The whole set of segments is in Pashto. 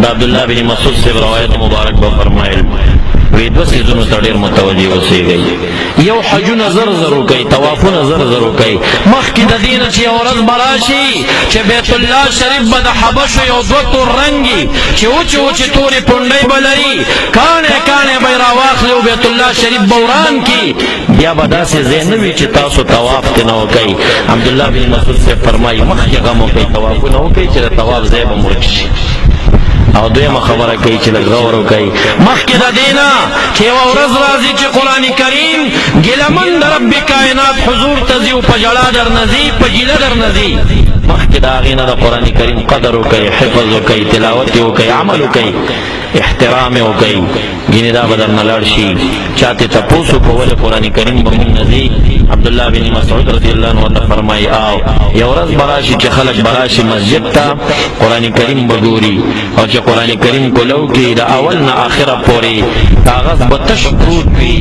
دا عبداللہ بن مسعود سے روایت مبارک با فرمائل وی دو سیزونو تا ډیر متوجه اوسیږئ یو حجونه زر زرو کوي طوافونه زر زرو کوي مخکې د دې نه چې یو ورځ به راشي چې بیت الله شریف به د حبشو یو دوه تور رنګي چې وچې وچې تورې پونډۍ به لري کاڼې کاڼې به یې راواخلي او بیت الله شریف به وران کي بیا به داسې ځای نه وي چې تاسو طواف ترې نه وکئ عبدالله بن مسعود صاحب فرمایي مخکې غم وکئ طوافونه وکئ چې د طواف ځای به مرچ شي او دویمه خبره کوي چې لږ غور وکړي مخکې د دې نه چې یوه ورځ راځي چې قرآن کریم ګیلهمن د رب کائنات حضور ته ځي او په ژړا درنه ځي په ګیله درنه ځي مخکې د هغې نه د قرآن کریم قدر وکړي حفظ وکړي تلاوت یې وکړي عمل وکړي احترام یې وکړي ګینې دا به درنه لاړ شي چا ترې تپوس وکړو ولې قرآن کریم به مونږ نه ځي عبدالله بن مسعود رضی الله عنه ورته فرمایي او یو ورځ به راشي چې خلک به راشي مسجد ته قرآن کریم به ګوري او چې قرآن کریم کولو کې د اول نه آخره پورې کاغذ به تش پروت وي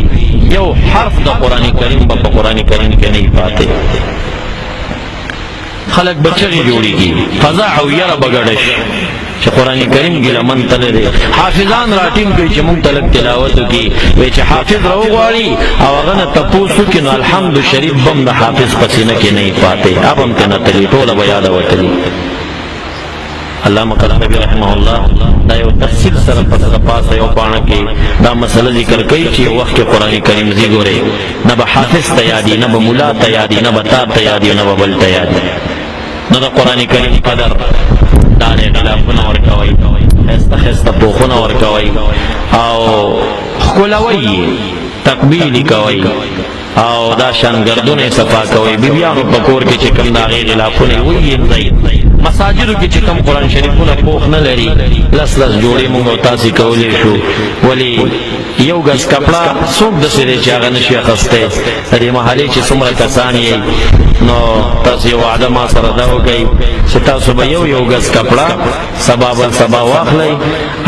یو حرف د قرآن کریم به په قرآن کریم کې نه وي پاتې خلق به چغې جوړېږي فضا او یره به ګډه شي چې قرآن کریم ګیلهمن ته نه دی حافظان راټیم کوي چې مونږ ته لږ تلاوت وکړي وایي چې حافظ راوغواړي او هغه نه تپوس وکړي نو الحمد شریف بم د حافظ په سینه کې نه وي پاتې اب هم ته نه تلي ټوله به یاده وتلي علامہ قرطبی رحمه الله دا یو تفصیل سره په پاسه یو پاڼه کې دا مسله ذکر کوي چې وخت قرآن کریم زی ګوري نه به حافظ ته یادي نه به مولا ته یادي نه به تا ته یادي نه به بل ته یادي نو د قرآن کریم قدر دارې غلافونه ورکوئ ښایسته ښایسته پوښونه ورکوئ او ښکلوئ تقبیل یې کوئ او دا شانګردونه یې صفا کوئ بیبیانو په کور کې چې کوم د هغې غلافونه یې وینځئ مساجدو کې چې کوم قرآن شریفونه پوخ نه لري لس لس جوړې مونږ او تاسې کولی شو ولې یو ګز کپړه څوک داسې دی چې هغه نشي اخیستی د دې محلې چې څومره کسان یې نو تاسو یو وعده ما سره دا وکئ چې تاسو به یو ګز کپړه سبا بل سبا واخلئ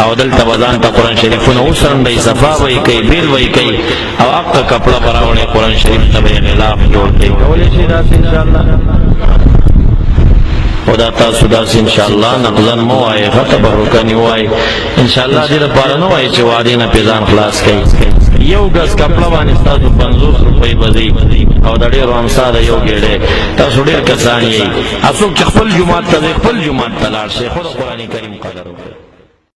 او دلته به ځان ته قرآن شریفونه وڅنډئ صفا به یې کوئ بیل به یې کوئ او هغه کپړه به راوړئ قرآن شریف ته به یې غلاف جوړ کړئ کولی شئ داسې انشاءالله خدا تاسو داسې انشاءالله نقلن مو وایئ ښه تبرکنې ووایئ انشاءالله دې لپاره نه وایئ چې وعدې نه پې ځان خلاص کوئ یو ګز کپړه باندې ستاسو 50 روپۍ به ځي او د ډېرو امسا د یو ګېډۍ تاسو ډېر کسان یئ څوک چې خپل جومات ته ځئ خپل جومات ته لاړ شئ خو د قرآن کریم قدر وکړئ